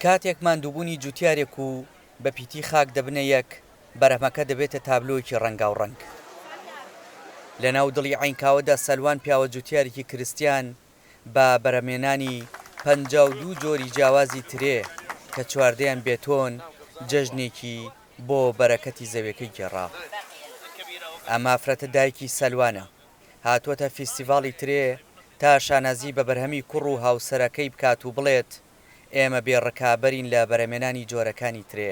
کاتێک ماندووبوونی جوتیارێک و بە پیتی خاک دەبنە یەک بەرهەمەکە دەبێتە تابلۆیەکی ڕەنگاوڕەنگ. لە ناو دڵی عینکاوەدا سەلوان پیاوە جوتیارێکی کریستیان بە بەرهەمێنانی 52 جۆری جیاوازی ترێ کە چواردەیان بێتۆن جەژنێکی بۆ بەرەکەتی زەویەکەی گێڕا. ئەمە فرەتە دایکی سەلوانە هاتووەتە فیستیڤاڵی ترێ تا شانازی بە بەرهەمی کوڕ و هاوسەرەکەی بکات و بڵێت ئێمە بێڕکابەرین لە بەرهەمێنانی جۆرەکانی ترێ.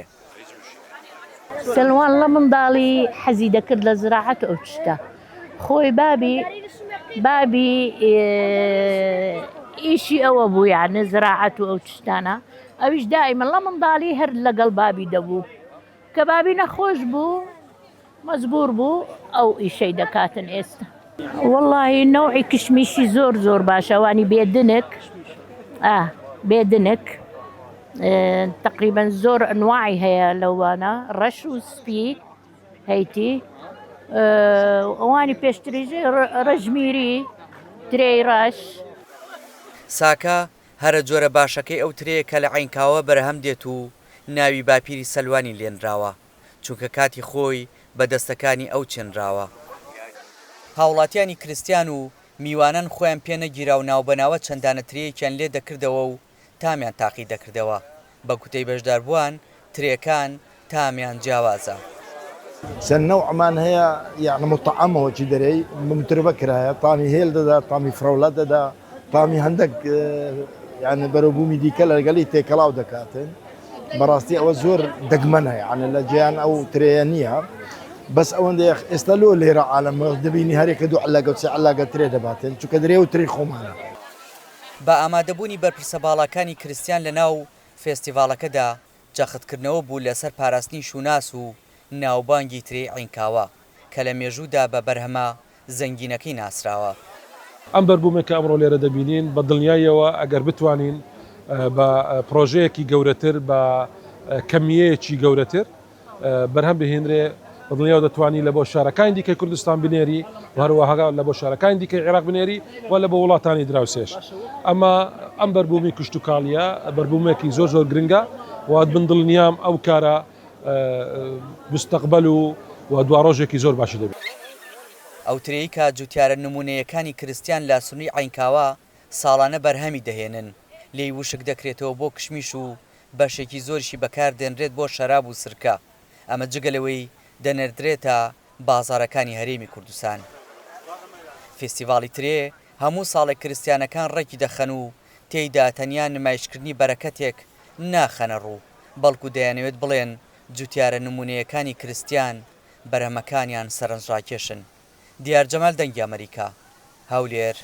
سەلوان لە منداڵی حەزی دەکرد لە زراعەت ئەو شتە خۆی بابی ئیشی ئەوە بوو یعنی زراعەت و ئەو شتانە ئەویش دائیمەن لە منداڵی هەر لەگەڵ بابی دەبوو کە بابی نەخۆش بوو مەجبوور بوو ئەو ئیشەی دەکاتن ئێستا. وەڵڵاهی نەوعی کشمیشی زۆر باشە وانی بێدنک تقریبا زۆر ئەنواعی هەیە لەوانە ڕەش و سپی هەیتی ئەوانی پێشتریژەی ڕەژمیری ترێی ڕەش. ساکە هەرە جۆرە باشەکەی ئەو ترەیە کە لە عینکاوە بەرهەم دێت و ناوی باپیری سەلوانی لێنراوە چونکە کاتی خۆی بە دەستەکانی ئەو چێنراوە. هاوڵاتیانی کریستیان و میوانان خۆیان پێ نەگیرا و ناوبەناوە چەندانە ترەیەکیان لێ دەکردەوە و تامیان تاقی دەکردەوە بە کوتەی بەشداربووان ترێکان تامیان جیاوازە. چەند نەوعمان هەیە یعنی مطعەمەوە چی دەرەی متربە کرایە تامی هێل دەدا تامی فرەولە دەدا تامی هەندێک یعنی بەرەبوومی دیکە لەگەڵی تێکەڵاو دەکاتن. بەڕاستی ئەوە زۆر دەگمەنە یعنی لە جیان ئەو ترەیە نییە بەس ئەوەندە ئێستا لۆ لێرە عالەمە دەبینی هەرێکە دوو عەلاگە و سێ عەلاگە ترێ دەباتن چونکە درێ و تری خۆمانە. بە ئامادەبوونی بەرپرسە باڵەکانی کریستیان لە ناو فێستیڤاڵەکەدا جەختکردنەوە بوو لەسەر پاراستنی شوناس و ناوبانگی ترێ عینکاوە کە لە مێژوودا بە بەرهەمە زەنگینەکەی ناسراوە. ئەم بەربوومێکە ئەمڕۆ لێرە دەبینین بە دڵنیاییەوە ئەگەر بتوانین بە پرۆژەیەکی گەورەتر بە کەمیەیەکی گەورەتر بەرهەم بهێنرێ بە دڵنیاوە دەتوانین لە بۆ شارەکانی دیکەی کوردستان بنێری و هەروەها لە بۆ شارەکانی دیکەی عێراق بنێری و لە بۆ وڵاتانی دراوسێش. ئەمە ئەم بەربوومی کشتتوکاڵیە بەربوومێکی زۆر گرنگە و بندڵنیام ئەو کارە مستەقبەل و دوا ڕۆژێکی زۆر باشی دەبێت. ئەو ترەیە کە جوتیارە نمونەیەکانی کریستیان لە سنووری عینکاوە ساڵانە بەرهەمی دەهێنن لێی وشک دەکرێتەوە بۆ کشمیش و بەشێکی زۆرشی بەکار دێنرێت بۆ شەراب و سرکە. ئەمە جگەلەوەی دەنێردرێتە بازارەکانی هەرێمی کوردستان. فێستیڤاڵی ترێ هەموو ساڵێک کریستیانەکان ڕێکی دەخەن و تێیدا تەنیا نمایشکردنی بەرەکەتێک ناخەنە ڕوو بەڵکو دەیانەوێت بڵێن جوتیارە نمونەیەکانی کریستیان بەرهەمەکانیان سەرنجڕاکێشن. دیار جەمال دەنگی ئەمریکا هەولێر